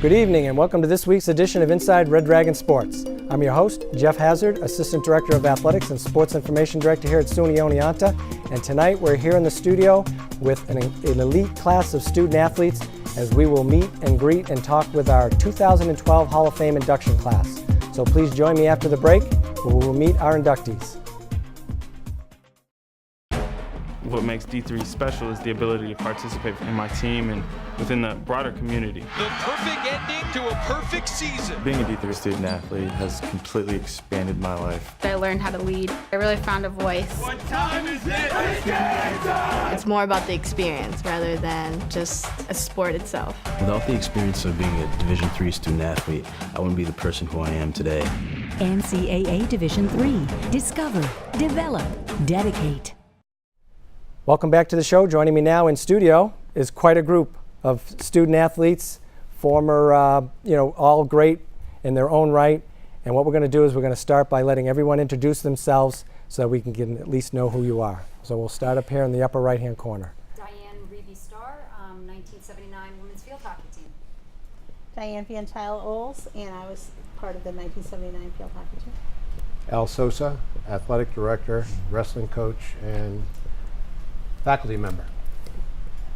Good evening and welcome to this week's edition of Inside Red Dragon Sports. I'm your host, Jeff Hazard, Assistant Director of Athletics and Sports Information Director here at SUNY Oneonta. And tonight we're here in the studio with an elite class of student athletes as we will meet and greet and talk with our 2012 Hall of Fame induction class. So please join me after the break where we will meet our inductees. What makes D3 special is the ability to participate in my team and within the broader community. The perfect ending to a perfect season. Being a D3 student athlete has completely expanded my life. I learned how to lead. I really found a voice. What time is it? It's more about the experience rather than just a sport itself. Without the experience of being a Division III student athlete, I wouldn't be the person who I am today. NCAA Division III. Discover, develop, dedicate. Welcome back to the show. Joining me now in studio is quite a group of student athletes, former, all great in their own right. And what we're going to do is we're going to start by letting everyone introduce themselves so that we can at least know who you are. So we'll start up here in the upper right-hand corner. Diane Reeby-Starr, 1979 Women's Field Hockey Team. Diane Van Tile-Oles, and I was part of the 1979 Field Hockey Team. Al Sosa, Athletic Director, Wrestling Coach, and faculty member.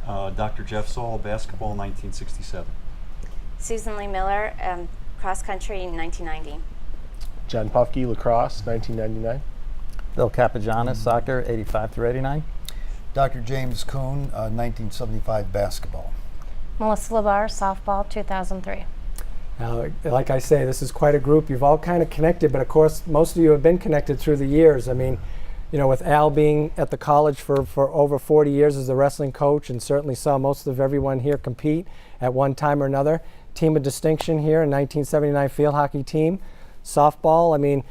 Dr. Jeff Saul, basketball, 1967. Susan Lee Miller, cross country, 1990. Jen Pufke, lacrosse, 1999. Bill Capagianis, soccer, 85 through 89. Dr. James Kuhn, 1975 basketball. Melissa Labar, softball, 2003. Now, like I say, this is quite a group. You've all kind of connected, but of course, most of you have been connected through the years. I mean, with Al being at the college for over 40 years as a wrestling coach, and certainly saw most of everyone here compete at one time or another. Team of distinction here in 1979 field hockey team. Softball, I mean,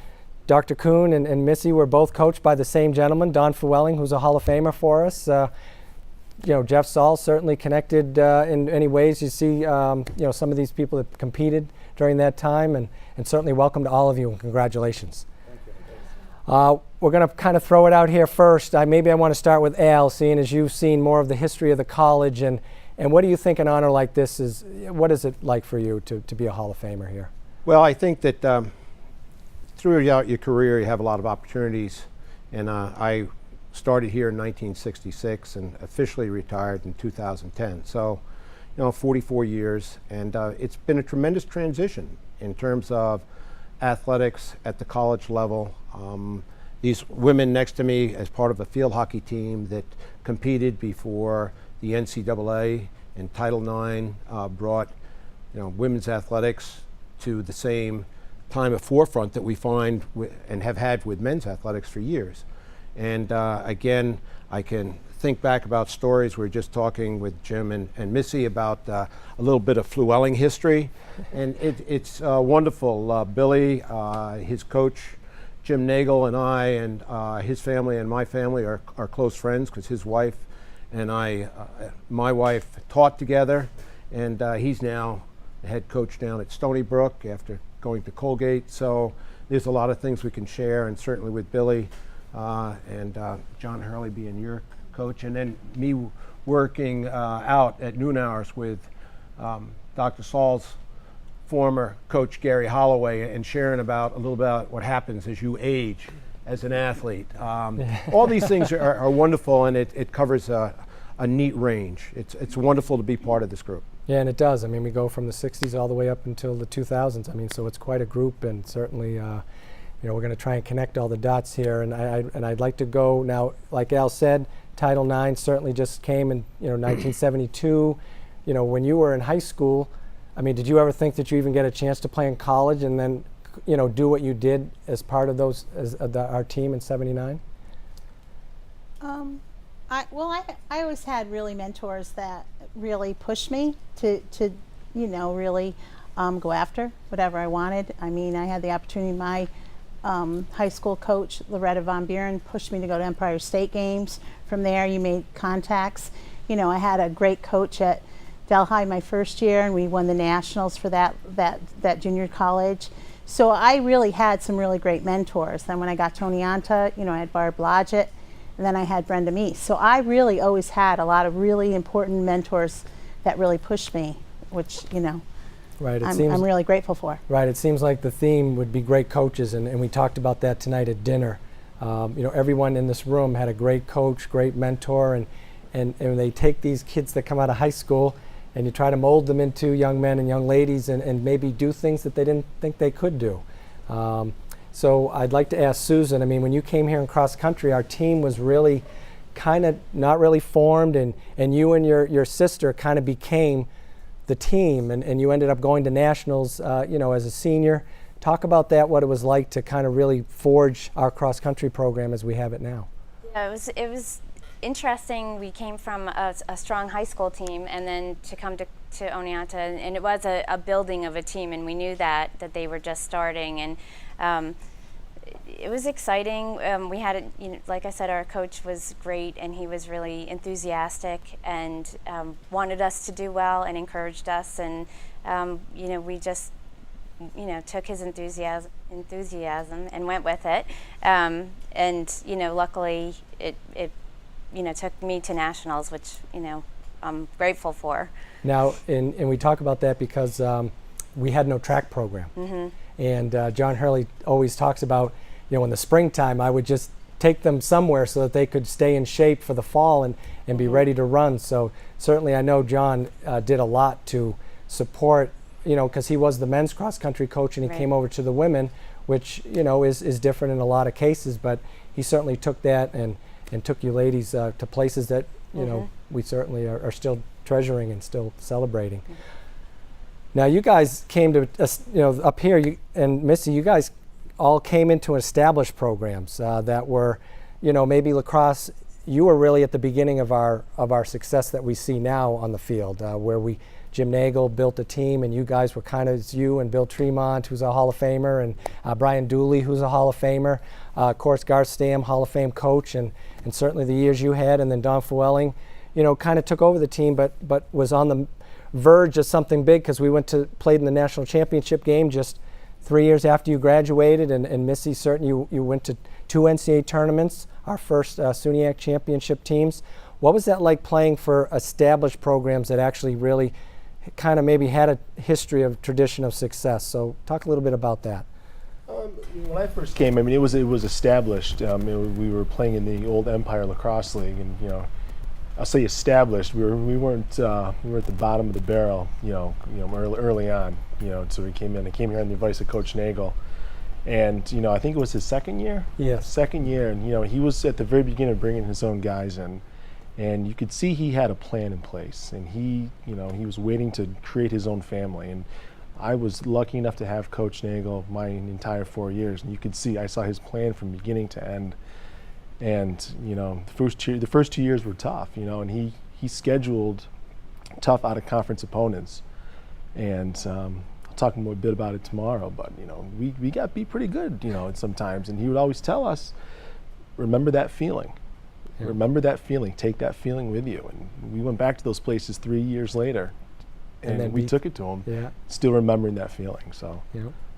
Dr. Kuhn and Missy were both coached by the same gentleman, Don Fuelling, who's a Hall of Famer for us. Jeff Saul certainly connected in many ways. You see, some of these people that competed during that time, and certainly welcome to all of you and congratulations. We're going to kind of throw it out here first. Maybe I want to start with Al, seeing as you've seen more of the history of the college, and what do you think an honor like this is? What is it like for you to be a Hall of Famer here? Well, I think that throughout your career you have a lot of opportunities, and I started here in 1966 and officially retired in 2010. So, 44 years, and it's been a tremendous transition in terms of athletics at the college level. These women next to me as part of a field hockey team that competed before the NCAA and Title IX brought women's athletics to the same time of forefront that we find and have had with men's athletics for years. And again, I can think back about stories. We were just talking with Jim and Missy about a little bit of Fuelling history, and it's wonderful. Billy, his coach, Jim Nagel, and I, and his family and my family are close friends because his wife and my wife taught together, and he's now the head coach down at Stony Brook after going to Colgate. So there's a lot of things we can share, and certainly with Billy and John Hurley being your coach, and then me working out at noon hours with Dr. Saul's former coach Gary Holloway and sharing a little about what happens as you age as an athlete. All these things are wonderful, and it covers a neat range. It's wonderful to be part of this group. Yeah, and it does. I mean, we go from the 60s all the way up until the 2000s. I mean, so it's quite a group, and certainly we're going to try and connect all the dots here. And I'd like to go now, like Al said, Title IX certainly just came in 1972. When you were in high school, I mean, did you ever think that you even get a chance to play in college and then, do what you did as part of our team in ’79? I always had really mentors that really pushed me to really go after whatever I wanted. I mean, I had the opportunity. My high school coach, Loretta Von Buren, pushed me to go to Empire State Games. From there, you made contacts. I had a great coach at Delhi my first year, and we won the nationals for that junior college. So I really had some really great mentors. Then when I got to Oneonta, I had Barb Blodgett, and then I had Brenda Meese. So I really always had a lot of really important mentors that really pushed me, which, Right. I'm really grateful for. Right. It seems like the theme would be great coaches, and we talked about that tonight at dinner. Everyone in this room had a great coach, great mentor, and they take these kids that come out of high school and you try to mold them into young men and young ladies and maybe do things that they didn't think they could do. So I'd like to ask Susan, I mean, when you came here in cross country, our team was really kind of not really formed, and you and your sister kind of became the team, and you ended up going to nationals, as a senior. Talk about that, what it was like to kind of really forge our cross country program as we have it now. Yeah, it was interesting. We came from a strong high school team, and then to come to Oneonta, and it was a building of a team, and we knew that they were just starting, and it was exciting. We had, like I said, our coach was great, and he was really enthusiastic and wanted us to do well and encouraged us, and we just took his enthusiasm and went with it, and luckily it took me to nationals, which I'm grateful for. Now, and we talk about that because we had no track program. Mm-hmm. And John Hurley always talks about, in the springtime, I would just take them somewhere so that they could stay in shape for the fall and be ready to run. So certainly I know John did a lot to support, because he was the men's cross country coach, and he came over to the women, which, is different in a lot of cases, but he certainly took that and took you ladies to places that, we certainly are still treasuring and still celebrating. Mm-hmm. Now you guys came to, up here, and Missy, you guys all came into established programs that were, maybe lacrosse, you were really at the beginning of our success that we see now on the field, where Jim Nagel built a team, and you guys were kind of, you and Bill Tremont, who's a Hall of Famer, and Brian Dooley, who's a Hall of Famer, of course Garth Stam, Hall of Fame coach, and certainly the years you had, and then Don Fuelling, kind of took over the team, but was on the verge of something big, because we played in the national championship game just 3 years after you graduated, and Missy, certainly you went to 2 NCAA tournaments, our first SUNY championship teams. What was that like, playing for established programs that actually really kind of maybe had a history of tradition of success? So talk a little bit about that. When I first came, it was established. We were playing in the old Empire Lacrosse League, and I'll say established. We were at the bottom of the barrel, early on. So we came in. I came here on the advice of Coach Nagel, and I think it was his second year. Yes. Second year, and he was at the very beginning of bringing his own guys in, and you could see he had a plan in place, and he was waiting to create his own family. And I was lucky enough to have Coach Nagel my entire 4 years, and you could see I saw his plan from beginning to end. And the first 2 years were tough, and he scheduled tough out of conference opponents, and I'll talk a bit about it tomorrow. But we got beat pretty good, sometimes, and he would always tell us, remember that feeling, remember that feeling, take that feeling with you. And we went back to those places 3 years later, and then we took it to him, still remembering that feeling. So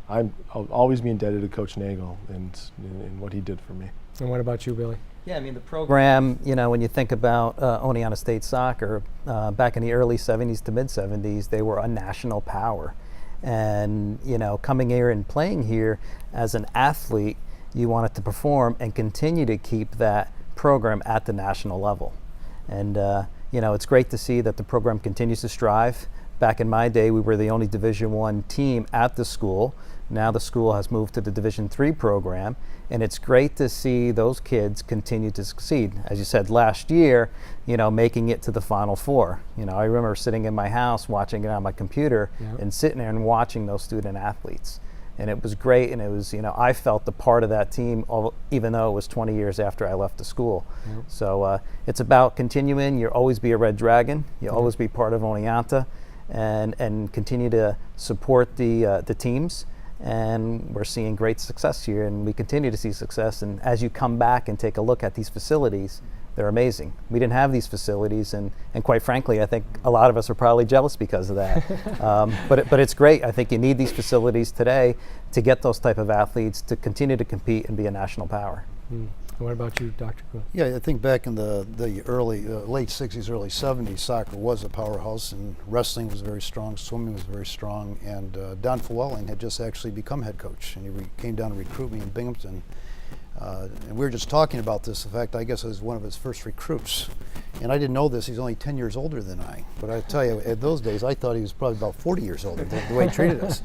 I'll always be indebted to Coach Nagel and what he did for me. And what about you, Billy? Yeah, the program, when you think about Oneonta State Soccer, back in the early 70s to mid 70s, they were a national power. And, coming here and playing here as an athlete, you wanted to perform and continue to keep that program at the national level. And, it's great to see that the program continues to strive. Back in my day, we were the only Division I team at the school. Now the school has moved to the Division III program, and it's great to see those kids continue to succeed. As you said, last year, making it to the Final Four. I remember sitting in my house watching it on my computer and sitting there and watching those student athletes. And it was great, and it was, I felt a part of that team, even though it was 20 years after I left the school. So it's about continuing. You'll always be a Red Dragon. You'll always be part of Oneonta, and continue to support the teams. And we're seeing great success here, and we continue to see success. And as you come back and take a look at these facilities, they're amazing. We didn't have these facilities, and quite frankly, I think a lot of us are probably jealous because of that. But it's great. I think you need these facilities today to get those type of athletes to continue to compete and be a national power. What about you, Dr. Kuhn? Yeah, I think back in the late 60s, early 70s, soccer was a powerhouse, and wrestling was very strong, swimming was very strong, and Don Flewelling had just actually become head coach, and he came down to recruit me in Binghamton. And we were just talking about this. In fact, I guess I was one of his first recruits. And I didn't know this, he's only 10 years older than I. But I tell you, at those days, I thought he was probably about 40 years older, the way he treated us.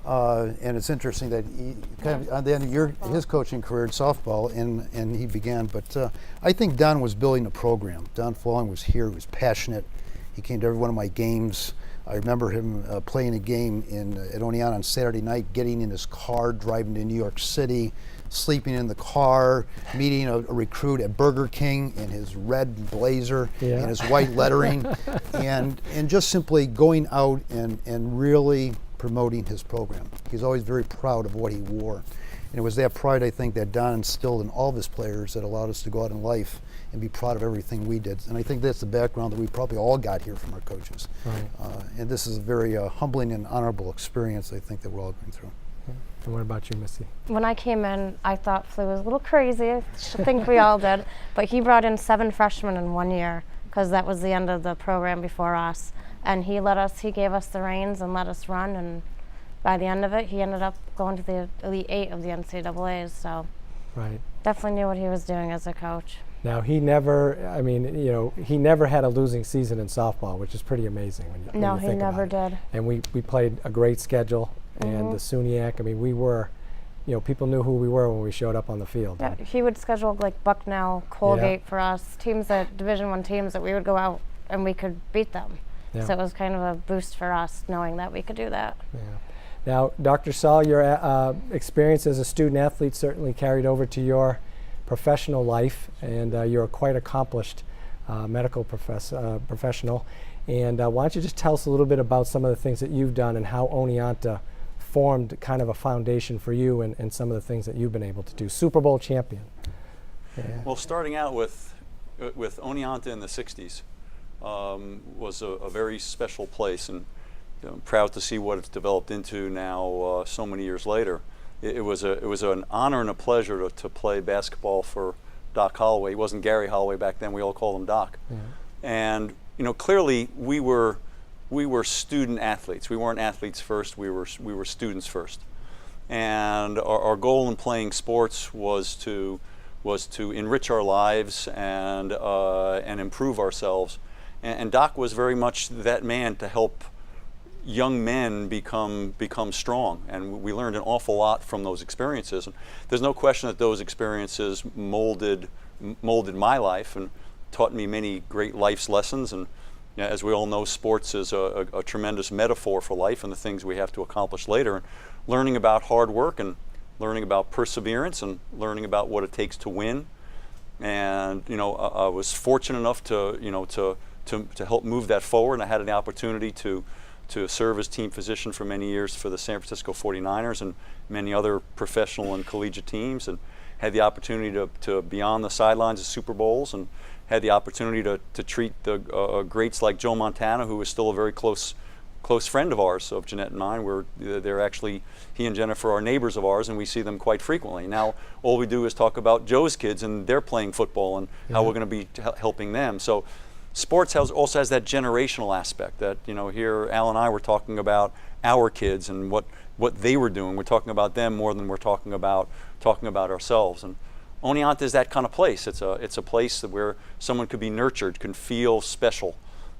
And it's interesting that he kind of, at the end of his coaching career in softball, and he began. But I think Don was building a program. Don Flewelling was here, he was passionate. He came to every one of my games. I remember him playing a game at Oneonta on Saturday night, getting in his car, driving to New York City, sleeping in the car, meeting a recruit at Burger King in his red blazer and his white lettering, and just simply going out and really promoting his program. He's always very proud of what he wore. And it was that pride, I think, that Don instilled in all of his players that allowed us to go out in life and be proud of everything we did. And I think that's the background that we probably all got here from our coaches. Right. And this is a very humbling and honorable experience, I think, that we're all going through. And what about you, Missy? When I came in, I thought Flew was a little crazy. I think we all did. But he brought in 7 freshmen in 1 year, because that was the end of the program before us. And he gave us the reins and let us run. And by the end of it, he ended up going to the Elite 8 of the NCAAs. So right. Definitely knew what he was doing as a coach. Now, he never had a losing season in softball, which is pretty amazing when you think about it. No, he never did. And we played a great schedule. And the SUNY, I mean, we were, people knew who we were when we showed up on the field. Yeah, he would schedule like Bucknell, Colgate for us, teams that Division I teams that we would go out and we could beat them. Yeah. So it was kind of a boost for us knowing that we could do that. Yeah. Now, Dr. Saul, your experience as a student athlete certainly carried over to your professional life, and you're a quite accomplished medical professional. And why don't you just tell us a little bit about some of the things that you've done and how Oneonta formed kind of a foundation for you and some of the things that you've been able to do. Super Bowl champion. Yeah. Well, starting out with Oneonta in the 60s was a very special place, and I'm proud to see what it's developed into now so many years later. It was an honor and a pleasure to play basketball for Doc Holloway. He wasn't Gary Holloway back then, we all called him Doc. Yeah. And clearly we were student athletes. We weren't athletes first, we were students first. And our goal in playing sports was to enrich our lives and improve ourselves. And Doc was very much that man to help young men become strong, and we learned an awful lot from those experiences. And there's no question that those experiences molded my life and taught me many great life's lessons. And as we all know, sports is a tremendous metaphor for life and the things we have to accomplish later. And learning about hard work and learning about perseverance and learning about what it takes to win. And I was fortunate enough to help move that forward. And I had an opportunity to serve as team physician for many years for the San Francisco 49ers and many other professional and collegiate teams, and had the opportunity to be on the sidelines of Super Bowls, and had the opportunity to treat the greats like Joe Montana, who is still a very close friend of ours, of Jeanette and mine. They're actually, he and Jennifer are neighbors of ours, and we see them quite frequently. Now all we do is talk about Joe's kids and they're playing football and how we're going to be helping them. So sports also has that generational aspect that, here Al and I were talking about our kids and what they were doing. We're talking about them more than we're talking about ourselves. And Oneonta is that kind of place. It's a place where someone could be nurtured, can feel special,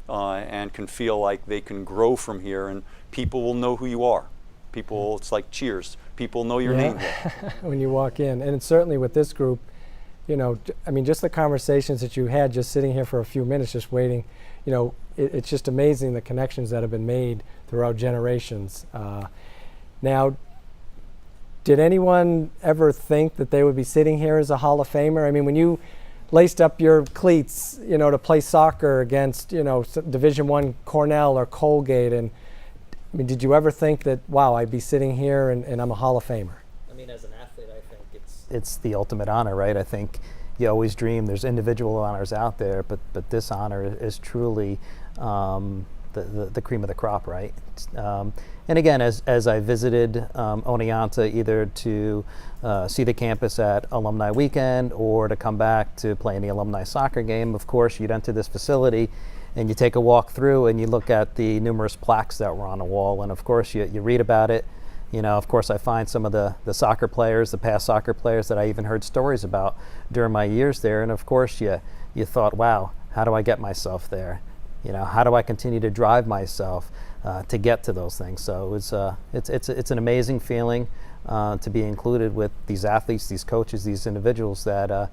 and can feel like they can grow from here, and people will know who you are. People, it's like Cheers. People know your name when you walk in. And certainly with this group, just the conversations that you had just sitting here for a few minutes, just waiting, it's just amazing the connections that have been made throughout generations. Now, did anyone ever think that they would be sitting here as a Hall of Famer? I mean, when you laced up your cleats, to play soccer against, Division I Cornell or Colgate, and did you ever think that, wow, I'd be sitting here and I'm a Hall of Famer? I mean, as an athlete, I think it's the ultimate honor, right? I think you always dream there's individual honors out there, but this honor is truly the cream of the crop, right? And again, as I visited Oneonta, either to see the campus at Alumni Weekend or to come back to play in the alumni soccer game, of course, you'd enter this facility and you take a walk through and you look at the numerous plaques that were on the wall, and of course you read about it. You know, of course, I find some of the soccer players, the past soccer players that I even heard stories about during my years there, and of course you thought, wow, how do I get myself there? You know, how do I continue to drive myself to get to those things? So it's an amazing feeling to be included with these athletes, these coaches, these individuals that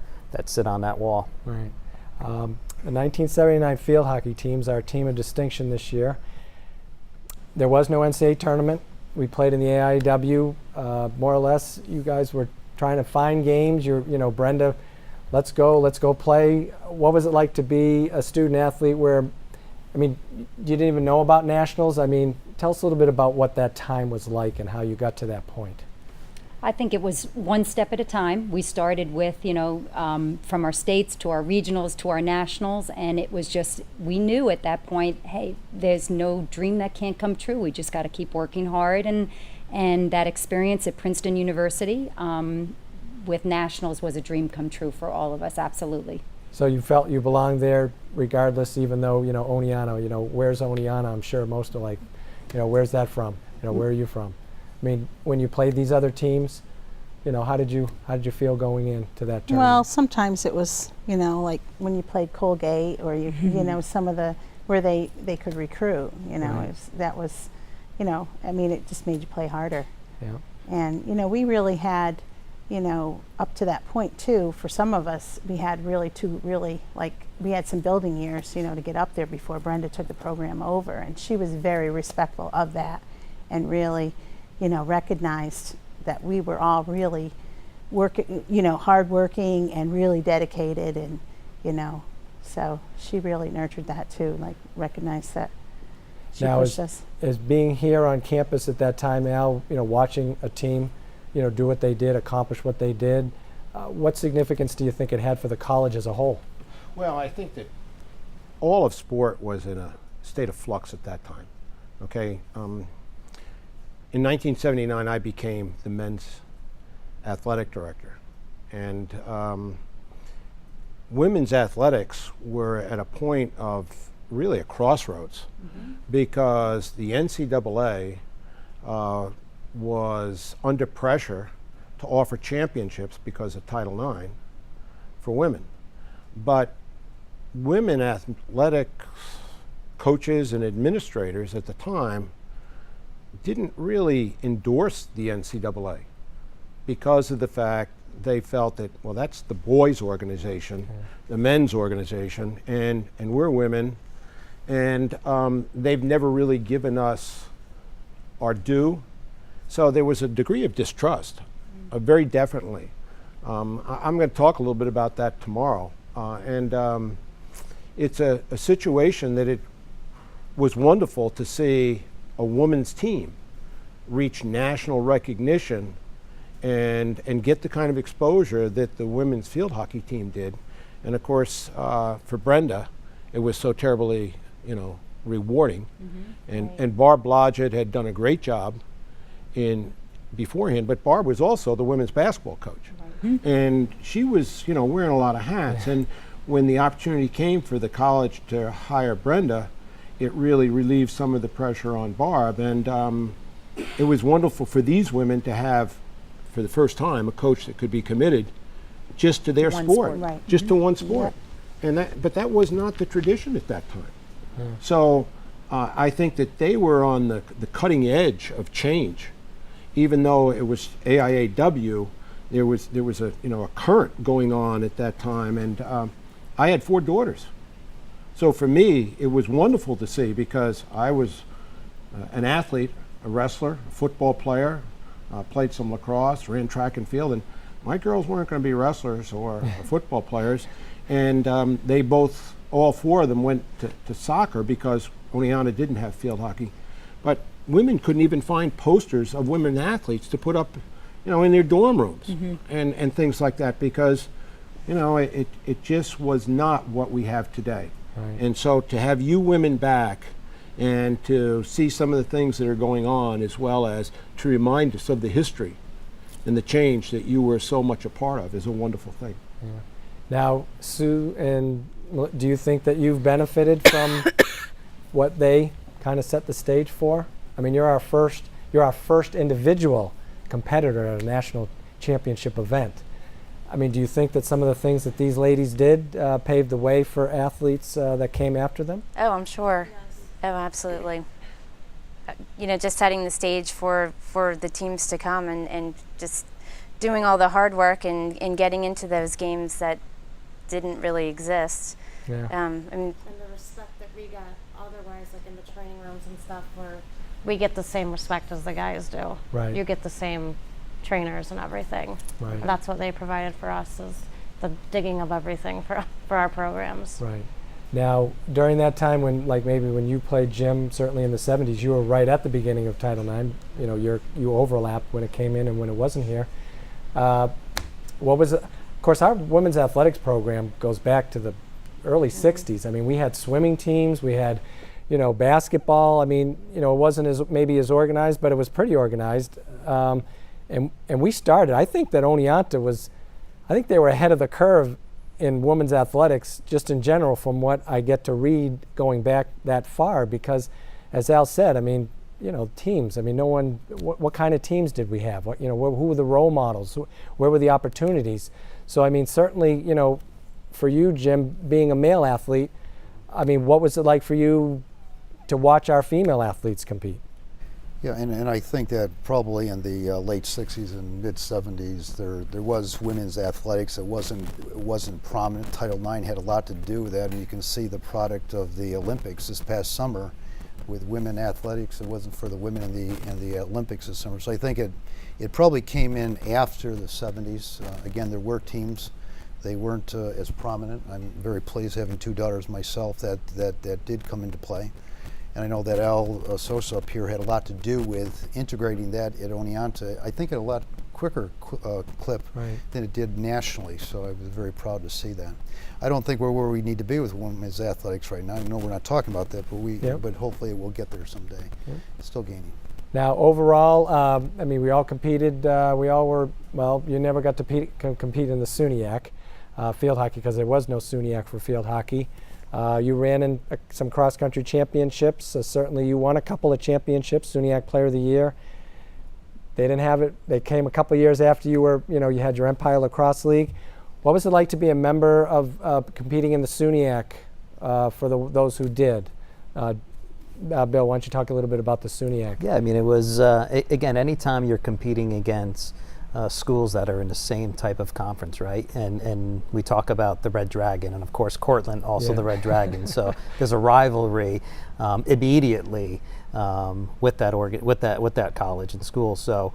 sit on that wall. Right. The 1979 field hockey team's our team of distinction this year. There was no NCAA tournament. We played in the AIW. More or less, you guys were trying to find games. You know, Brenda, let's go play. What was it like to be a student athlete where, I mean, you didn't even know about nationals? I mean, tell us a little bit about what that time was like and how you got to that point. I think it was one step at a time. We started with, from our states to our regionals to our nationals, and it was just, we knew at that point, hey, there's no dream that can't come true. We just got to keep working hard, and that experience at Princeton University with nationals was a dream come true for all of us, absolutely. So you felt you belonged there regardless, even though, Oneonta, where's Oneonta? I'm sure most are like, where's that from? Where are you from? I mean, when you played these other teams, how did you feel going into that tournament? Well, sometimes it was, like when you played Colgate or some of the where they could recruit. Right. That was, I mean, it just made you play harder. Yeah. And we really had, up to that point too. For some of us, we had we had some building years, to get up there before Brenda took the program over, and she was very respectful of that, and really, recognized that we were all really hardworking and really dedicated, and so she really nurtured that too, like recognized that she pushed us. As being here on campus at that time, Al, watching a team, do what they did, accomplish what they did, what significance do you think it had for the college as a whole? Well, I think that all of sport was in a state of flux at that time. Okay. In 1979, I became the men's athletic director, and women's athletics were at a point of really a crossroads, because the NCAA was under pressure to offer championships because of Title IX for women. But women athletics coaches and administrators at the time didn't really endorse the NCAA because of the fact they felt that, well, that's the boys' organization, the men's organization, and we're women, and they've never really given us our due. So there was a degree of distrust, very definitely. I'm going to talk a little bit about that tomorrow, and it's a situation that it was wonderful to see a women's team reach national recognition and get the kind of exposure that the women's field hockey team did. And of course, for Brenda, it was so terribly, rewarding. And Barb Blodgett had done a great job in beforehand, but Barb was also the women's basketball coach. And she was, wearing a lot of hats. And when the opportunity came for the college to hire Brenda, it really relieved some of the pressure on Barb. And it was wonderful for these women to have, for the first time, a coach that could be committed just to their sport, just to one sport. And but that was not the tradition at that time. So I think that they were on the cutting edge of change. Even though it was AIAW, there was a a current going on at that time, and I had 4 daughters. So for me, it was wonderful to see, because I was an athlete, a wrestler, a football player, played some lacrosse, ran track and field, and my girls weren't going to be wrestlers or football players. And they both, all 4 of them, went to soccer because Oneonta didn't have field hockey. But women couldn't even find posters of women athletes to put up, in their dorm rooms and things like that, because, it just was not what we have today. And so to have you women back and to see some of the things that are going on, as well as to remind us of the history and the change that you were so much a part of, is a wonderful thing. Yeah. Now, Sue, and do you think that you've benefited from what they kind of set the stage for? I mean, you're our first individual competitor at a national championship event. I mean, do you think that some of the things that these ladies did paved the way for athletes that came after them? Oh, I'm sure. Yes. Oh, absolutely. You know, just setting the stage for the teams to come, and just doing all the hard work and getting into those games that didn't really exist. Yeah. And the respect that we got otherwise, like in the training rooms and stuff, where we get the same respect as the guys do. Right. You get the same trainers and everything. Right. And that's what they provided for us, is the digging of everything for our programs. Right. Now, during that time when, like maybe when you played gym, certainly in the 70s, you were right at the beginning of Title IX. You know, you overlapped when it came in and when it wasn't here. What was it? Of course, our women's athletics program goes back to the early 60s. I mean, we had swimming teams, we had, you know, basketball. I mean, you know, it wasn't maybe as organized, but it was pretty organized. And we started, I think that Oneonta I think they were ahead of the curve in women's athletics just in general, from what I get to read going back that far, because as Al said, I mean, you know, teams, I mean, no one, what kind of teams did we have? What, you know, who were the role models? Where were the opportunities? So, I mean, certainly, you know, for you, Jim, being a male athlete, I mean, what was it like for you to watch our female athletes compete? Yeah, and I think that probably in the late 60s and mid 70s, there was women's athletics. It wasn't prominent. Title IX had a lot to do with that, and you can see the product of the Olympics this past summer with women athletics. It wasn't for the women in the Olympics this summer. So I think it probably came in after the 70s. Again, there were teams. They weren't as prominent. I'm very pleased having two daughters myself that did come into play. And I know that Al Sosa up here had a lot to do with integrating that at Oneonta, I think at a lot quicker clip than it did nationally, so I was very proud to see that. I don't think we're where we need to be with women's athletics right now. I know we're not talking about that, but but hopefully we'll get there someday. It's still gaining. Now, overall, I mean, we all competed. We all were, well, you never got to compete in the SUNYAC field hockey, because there was no SUNYAC for field hockey. You ran in some cross-country championships. Certainly you won a couple of championships, SUNYAC Player of the Year. They didn't have it. They came a couple of years after you were, you know, you had your Empire Lacrosse League. What was it like to be a member of competing in the SUNYAC for those who did? Bill, why don't you talk a little bit about the SUNYAC? Yeah, I mean, it was, again, anytime you're competing against schools that are in the same type of conference, right? And we talk about the Red Dragon, and of course Cortland also the Red Dragon. So there's a rivalry immediately with that college and school. So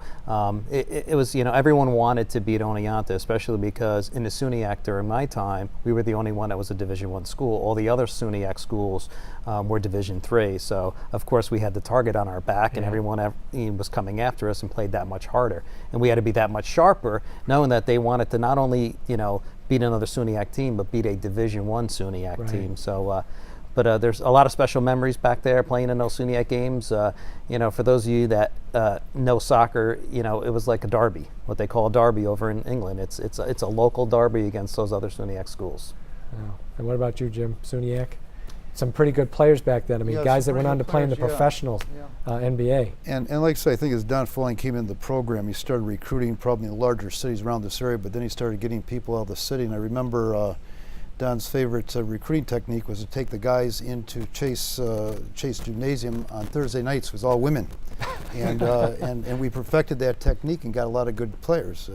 it was, you know, everyone wanted to beat Oneonta, especially because in the SUNYAC during my time, we were the only one that was a Division I school. All the other SUNYAC schools were Division III. So of course we had the target on our back, and everyone was coming after us and played that much harder. And we had to be that much sharper, knowing that they wanted to not only, you know, beat another SUNYAC team, but beat a Division I SUNYAC team. So. But there's a lot of special memories back there playing in those SUNYAC games. You know, for those of you that know soccer, you know, it was like a derby, what they call a derby over in England. It's a local derby against those other SUNYAC schools. Wow. And what about you, Jim? SUNYAC? Some pretty good players back then. I mean, guys that went on to play in the professional NBA. And like I say, I think as Don Folling came into the program, he started recruiting probably in the larger cities around this area, but then he started getting people out of the city. And I remember Don's favorite recruiting technique was to take the guys into Chase Gymnasium on Thursday nights. It was all women, and we perfected that technique and got a lot of good players.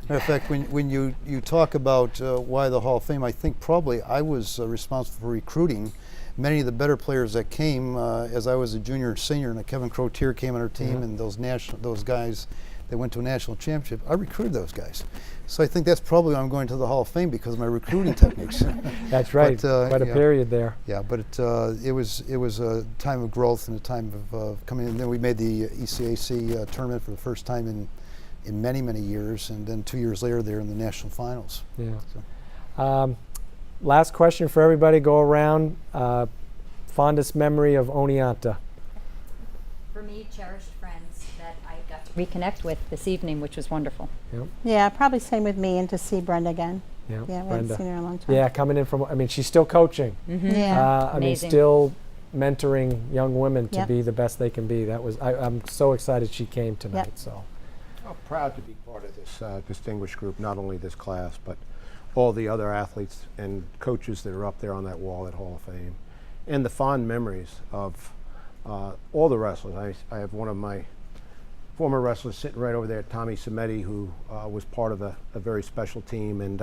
Matter of fact, when you talk about why the Hall of Fame, I think probably I was responsible for recruiting many of the better players that came as I was a junior and senior, and Kevin Crotier came on our team, and those guys that went to a national championship. I recruited those guys. So I think that's probably why I'm going to the Hall of Fame, because of my recruiting techniques. That's right. But, quite a period there. Yeah, but it was a time of growth and a time of coming in. Then we made the ECAC tournament for the first time in many, many years, and then 2 years later they're in the national finals. Yeah. So. Last question for everybody. Go around. 5 fondest memory of Oneonta? For me, cherished friends that I got to reconnect with this evening, which was wonderful. Yep. Yeah, probably same with me, and to see Brenda again. Yeah, Yeah, we haven't Brenda. seen her in a long time. Yeah, coming in from, I mean, she's still coaching. Yeah. I mean, Amazing. still mentoring young women to Yep. be the best they can be. That was, I'm so excited she came tonight. Yep. So, I'm proud to be part of this distinguished group, not only this class, but all the other athletes and coaches that are up there on that wall at Hall of Fame. And the fond memories of all the wrestlers. I have one of my former wrestlers sitting right over there, Tommy Cimetti, who was part of a very special team, and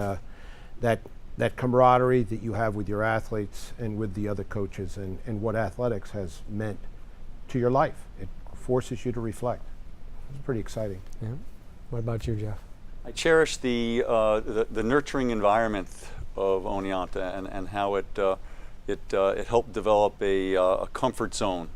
that camaraderie that you have with your athletes and with the other coaches, and what athletics has meant to your life. It forces you to reflect. It's pretty exciting. yeah. What about you, Jeff? I cherish the nurturing environment of Oneonta and how it helped develop a comfort zone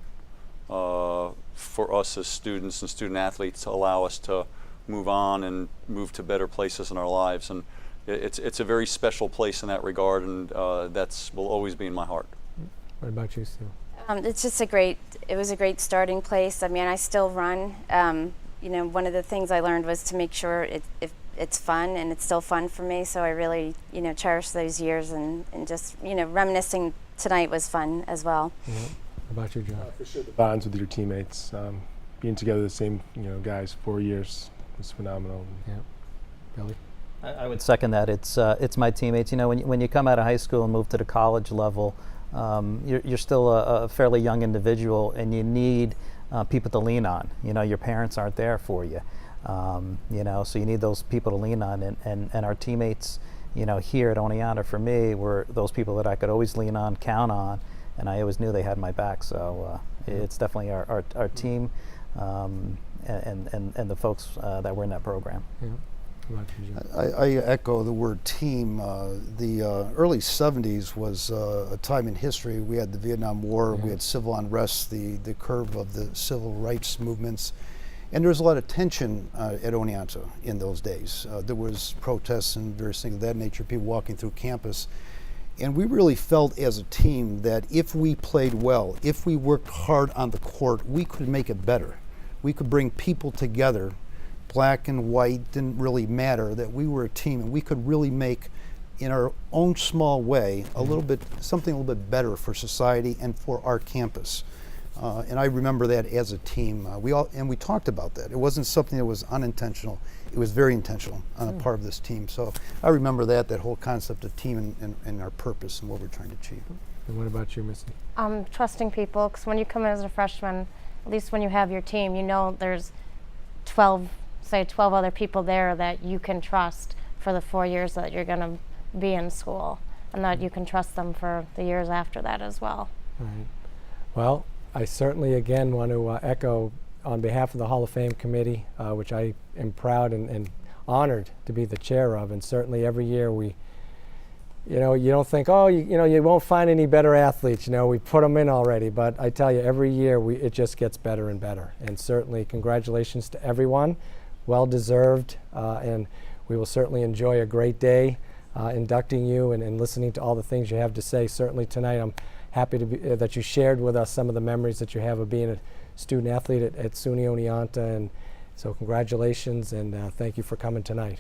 for us as students and student athletes to allow us to move on and move to better places in our lives. And it's a very special place in that regard, and that's will always be in my heart. What about you, Sue? It's just it was a great starting place. I mean, I still run. You know, one of the things I learned was to make sure it's fun, and it's still fun for me. So I really, you know, cherish those years, and just, you know, reminiscing tonight was fun as well. Yeah. What about you, John? For sure, the bonds with your teammates, being together, the same, you know, guys, 4 years was phenomenal. Yeah. Billy? I would second that. It's my teammates. You know, when you come out of high school and move to the college level, you're still a fairly young individual, and you need people to lean on. You know, your parents aren't there for you. You know, so you need those people to lean on, and our teammates, you know, here at Oneonta for me were those people that I could always lean on, count on, and I always knew they had my back. So it's definitely our team and the folks that were in that program. Yeah. I echo the word team. The early 70s was a time in history. We had the Vietnam War, we had civil unrest, the curve of the civil rights movements, and there was a lot of tension at Oneonta in those days. There was protests and various things of that nature, people walking through campus, and we really felt as a team that if we played well, if we worked hard on the court, we could make it better. We could bring people together. Black and white didn't really matter, that we were a team, and we could really make, in our own small way, something a little bit better for society and for our campus. And I remember that as a team. We talked about that. It wasn't something that was unintentional. It was very intentional on a part of this team. So I remember that whole concept of team and our purpose and what we're trying to achieve. And what about you, Missy? Trusting people, because when you come in as a freshman, at least when you have your team, you know there's 12 other people there that you can trust for the 4 years that you're going to be in school, and that you can trust them for the years after that as well. All right. Well, I certainly again want to echo on behalf of the Hall of Fame committee, which I am proud and honored to be the chair of, and certainly every year we, you know, you don't think, oh, you won't find any better athletes, you know, we put them in already, but I tell you, every year it just gets better and better, and certainly congratulations to everyone. Well deserved, and we will certainly enjoy a great day inducting you and listening to all the things you have to say. Certainly tonight I'm happy to be, that you shared with us some of the memories that you have of being a student athlete at SUNY Oneonta, and so congratulations, and thank you for coming tonight.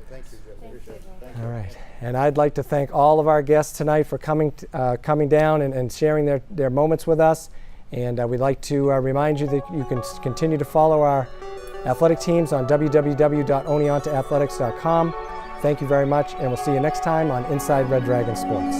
Thank you, Jeff. All right, and I'd like to thank all of our guests tonight for coming down and sharing their moments with us, and we'd like to remind you that you can continue to follow our athletic teams on www.oneontaathletics.com. Thank you very much, and we'll see you next time on Inside Red Dragon Sports.